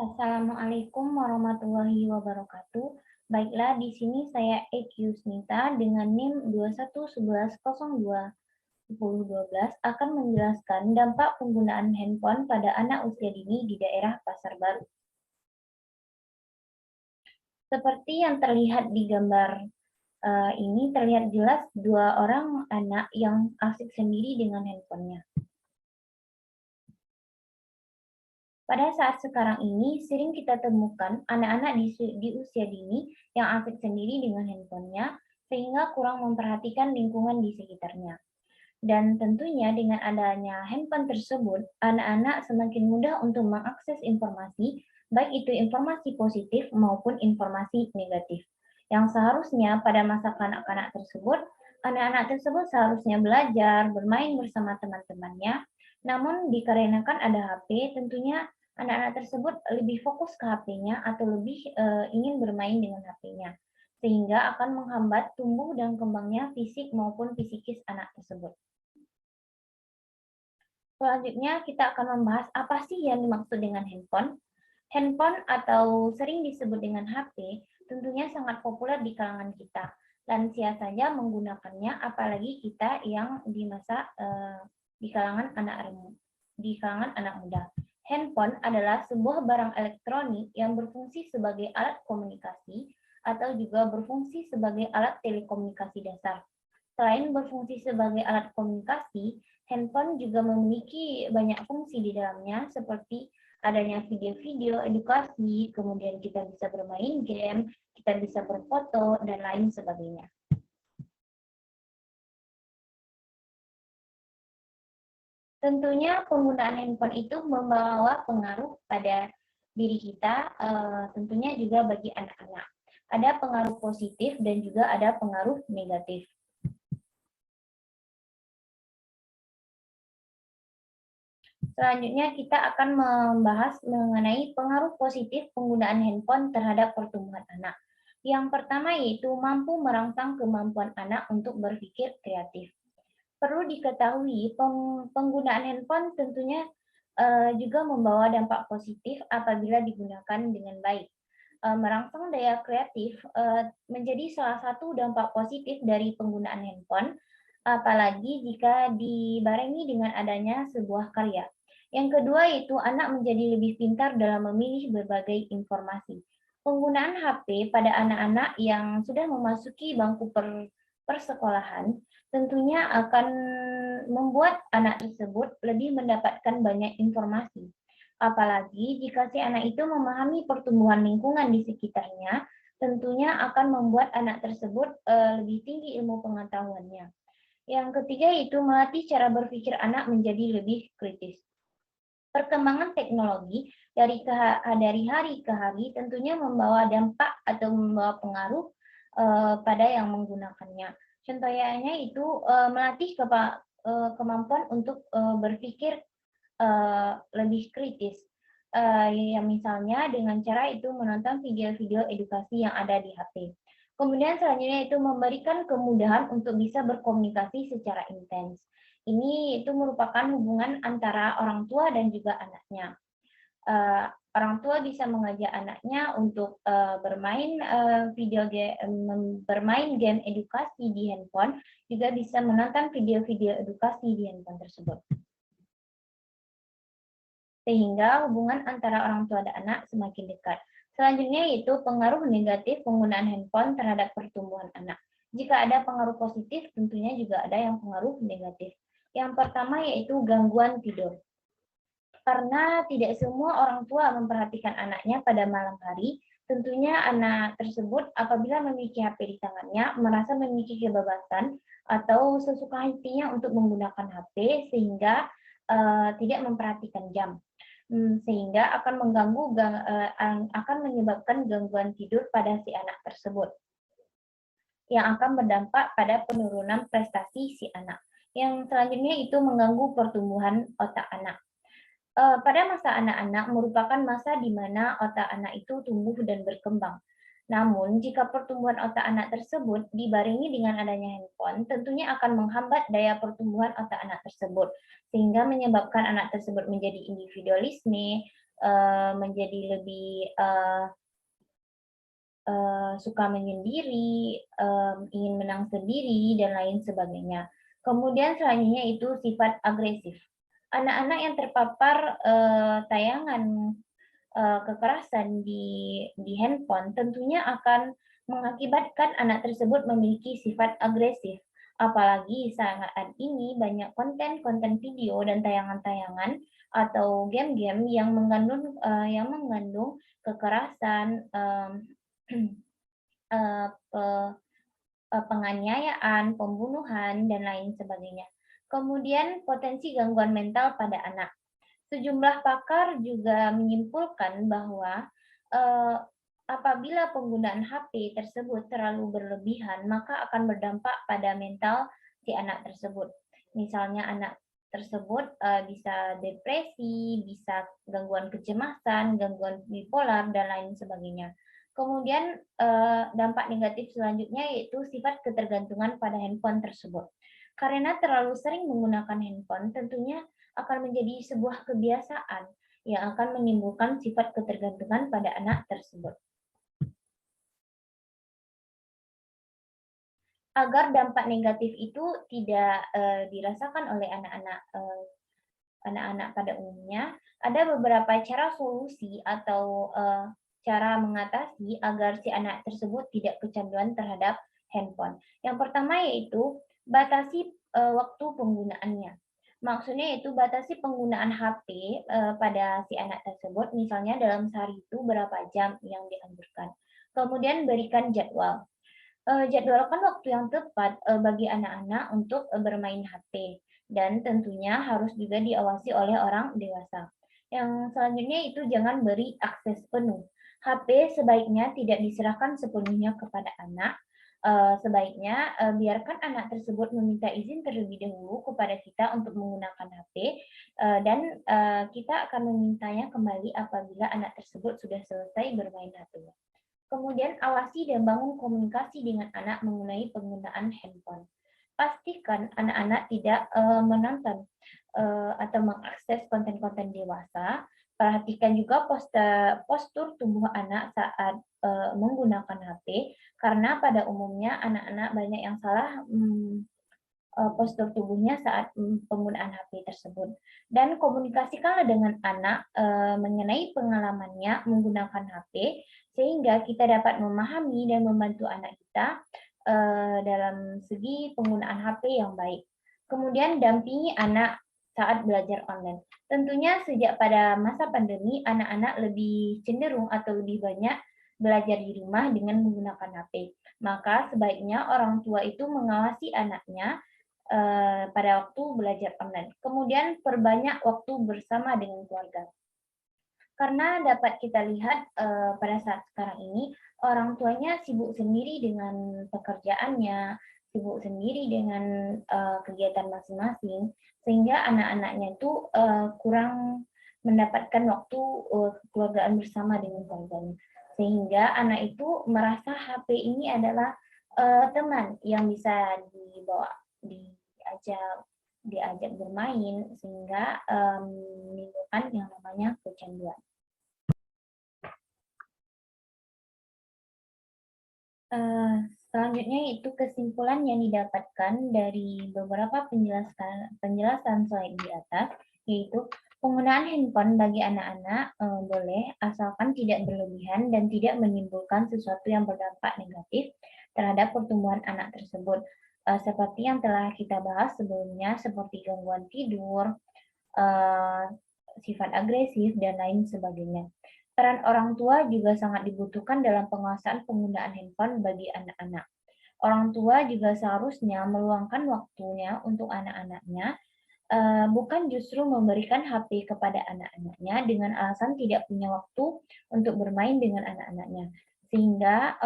Assalamualaikum warahmatullahi wabarakatuh. Baiklah, di sini saya Eki Yusnita dengan NIM 2111021012 akan menjelaskan dampak penggunaan handphone pada anak usia dini di daerah Pasar Baru. Seperti yang terlihat di gambar ini, terlihat jelas dua orang anak yang asik sendiri dengan handphonenya. Pada saat sekarang ini, sering kita temukan anak-anak di usia dini yang asik sendiri dengan handphonenya, sehingga kurang memperhatikan lingkungan di sekitarnya. Dan tentunya dengan adanya handphone tersebut, anak-anak semakin mudah untuk mengakses informasi, baik itu informasi positif maupun informasi negatif. Yang seharusnya pada masa kanak-kanak tersebut, anak-anak tersebut seharusnya belajar, bermain bersama teman-temannya, namun dikarenakan ada HP, tentunya anak-anak tersebut lebih fokus ke HP-nya atau lebih ingin bermain dengan HP-nya, sehingga akan menghambat tumbuh dan kembangnya fisik maupun psikis anak tersebut. Selanjutnya kita akan membahas apa sih yang dimaksud dengan handphone. Handphone atau sering disebut dengan HP tentunya sangat populer di kalangan kita. Lansia saja menggunakannya, apalagi kita yang di masa di kalangan anak muda. Handphone adalah sebuah barang elektronik yang berfungsi sebagai alat komunikasi atau juga berfungsi sebagai alat telekomunikasi dasar. Selain berfungsi sebagai alat komunikasi, handphone juga memiliki banyak fungsi di dalamnya, seperti adanya video-video edukasi, kemudian kita bisa bermain game, kita bisa berfoto, dan lain sebagainya. Tentunya penggunaan handphone itu membawa pengaruh pada diri kita, tentunya juga bagi anak-anak. Ada pengaruh positif dan juga ada pengaruh negatif. Selanjutnya kita akan membahas mengenai pengaruh positif penggunaan handphone terhadap pertumbuhan anak. Yang pertama yaitu mampu merangsang kemampuan anak untuk berpikir kreatif. Perlu diketahui penggunaan handphone tentunya juga membawa dampak positif apabila digunakan dengan baik. Merangsang daya kreatif menjadi salah satu dampak positif dari penggunaan handphone, apalagi jika dibarengi dengan adanya sebuah karya. Yang kedua yaitu anak menjadi lebih pintar dalam memilih berbagai informasi. Penggunaan HP pada anak-anak yang sudah memasuki bangku persekolahan tentunya akan membuat anak tersebut lebih mendapatkan banyak informasi. Apalagi jika si anak itu memahami pertumbuhan lingkungan di sekitarnya, tentunya akan membuat anak tersebut lebih tinggi ilmu pengetahuannya. Yang ketiga yaitu melatih cara berpikir anak menjadi lebih kritis. Perkembangan teknologi dari hari ke hari tentunya membawa dampak atau membawa pengaruh pada yang menggunakannya. Contohnya itu melatih kemampuan untuk berpikir lebih kritis. Yang misalnya dengan cara itu menonton video-video edukasi yang ada di HP. Kemudian selanjutnya itu memberikan kemudahan untuk bisa berkomunikasi secara intens. Ini itu merupakan hubungan antara orang tua dan juga anaknya. Orang tua bisa mengajak anaknya untuk bermain bermain game edukasi di handphone, juga bisa menonton video-video edukasi di handphone tersebut. Sehingga hubungan antara orang tua dan anak semakin dekat. Selanjutnya yaitu pengaruh negatif penggunaan handphone terhadap pertumbuhan anak. Jika ada pengaruh positif, tentunya juga ada yang pengaruh negatif. Yang pertama yaitu gangguan tidur. Karena tidak semua orang tua memperhatikan anaknya pada malam hari, tentunya anak tersebut apabila memiliki HP di tangannya merasa memiliki kebebasan atau sesuka hatinya untuk menggunakan HP sehingga tidak memperhatikan jam, sehingga akan menyebabkan gangguan tidur pada si anak tersebut yang akan berdampak pada penurunan prestasi si anak. Yang selanjutnya itu mengganggu pertumbuhan otak anak. Pada masa anak-anak merupakan masa di mana otak anak itu tumbuh dan berkembang. Namun, jika pertumbuhan otak anak tersebut dibarengi dengan adanya handphone, tentunya akan menghambat daya pertumbuhan otak anak tersebut, sehingga menyebabkan anak tersebut menjadi individualisme, menjadi lebih suka menyendiri, ingin menang sendiri, dan lain sebagainya. Kemudian selanjutnya itu sifat agresif. Anak-anak yang terpapar tayangan kekerasan di handphone tentunya akan mengakibatkan anak tersebut memiliki sifat agresif. Apalagi saat ini banyak konten-konten video dan tayangan-tayangan atau game-game yang mengandung kekerasan, penganiayaan, pembunuhan, dan lain sebagainya. Kemudian potensi gangguan mental pada anak. Sejumlah pakar juga menyimpulkan bahwa apabila penggunaan HP tersebut terlalu berlebihan, maka akan berdampak pada mental si anak tersebut. Misalnya anak tersebut bisa depresi, bisa gangguan kecemasan, gangguan bipolar, dan lain sebagainya. Kemudian dampak negatif selanjutnya yaitu sifat ketergantungan pada handphone tersebut. Karena terlalu sering menggunakan handphone, tentunya akan menjadi sebuah kebiasaan yang akan menimbulkan sifat ketergantungan pada anak tersebut. Agar dampak negatif itu tidak dirasakan oleh anak-anak pada umumnya, ada beberapa cara solusi atau cara mengatasi agar si anak tersebut tidak kecanduan terhadap handphone. Yang pertama yaitu batasi waktu penggunaannya. Maksudnya yaitu batasi penggunaan HP pada si anak tersebut, misalnya dalam sehari itu berapa jam yang dianjurkan. Kemudian berikan jadwal. Jadwalkan waktu yang tepat bagi anak-anak untuk bermain HP dan tentunya harus juga diawasi oleh orang dewasa. Yang selanjutnya itu jangan beri akses penuh. HP sebaiknya tidak diserahkan sepenuhnya kepada anak. Sebaiknya biarkan anak tersebut meminta izin terlebih dahulu kepada kita untuk menggunakan HP dan kita akan memintanya kembali apabila anak tersebut sudah selesai bermain HP. Kemudian awasi dan bangun komunikasi dengan anak mengenai penggunaan handphone. Pastikan anak-anak tidak menonton atau mengakses konten-konten dewasa. Perhatikan juga postur tubuh anak saat menggunakan HP, karena pada umumnya anak-anak banyak yang salah postur tubuhnya saat penggunaan HP tersebut. Dan komunikasikanlah dengan anak mengenai pengalamannya menggunakan HP, sehingga kita dapat memahami dan membantu anak kita dalam segi penggunaan HP yang baik. Kemudian dampingi anak saat belajar online. Tentunya sejak pada masa pandemi, anak-anak lebih cenderung atau lebih banyak belajar di rumah dengan menggunakan HP. Maka sebaiknya orang tua itu mengawasi anaknya pada waktu belajar online. Kemudian perbanyak waktu bersama dengan keluarga. Karena dapat kita lihat pada saat sekarang ini, orang tuanya sibuk sendiri dengan pekerjaannya, sibuk sendiri dengan kegiatan masing-masing, sehingga anak-anaknya itu kurang mendapatkan waktu kekeluargaan bersama dengan keluarganya. Sehingga anak itu merasa HP ini adalah teman yang bisa dibawa diajak bermain, sehingga menimbulkan yang namanya kecanduan. Selanjutnya itu kesimpulan yang didapatkan dari beberapa penjelasan slide di atas, yaitu penggunaan handphone bagi anak-anak boleh asalkan tidak berlebihan dan tidak menimbulkan sesuatu yang berdampak negatif terhadap pertumbuhan anak tersebut. Seperti yang telah kita bahas sebelumnya, seperti gangguan tidur, sifat agresif, dan lain sebagainya. Peran orang tua juga sangat dibutuhkan dalam penguasaan penggunaan handphone bagi anak-anak. Orang tua juga seharusnya meluangkan waktunya untuk anak-anaknya, bukan justru memberikan HP kepada anak-anaknya dengan alasan tidak punya waktu untuk bermain dengan anak-anaknya. Sehingga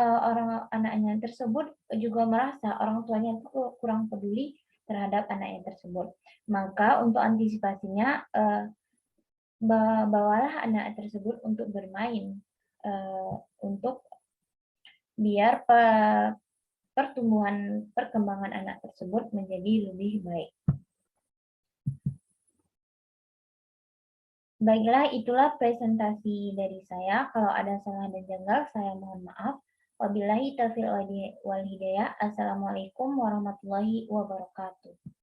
anak-anaknya tersebut juga merasa orang tuanya itu kurang peduli terhadap anaknya tersebut. Maka untuk antisipasinya, bawalah anak tersebut untuk bermain, untuk biar perkembangan anak tersebut menjadi lebih baik. Baiklah, itulah presentasi dari saya. Kalau ada salah dan janggal, saya mohon maaf. Wabillahi taufiq wal hidayah. Assalamualaikum warahmatullahi wabarakatuh.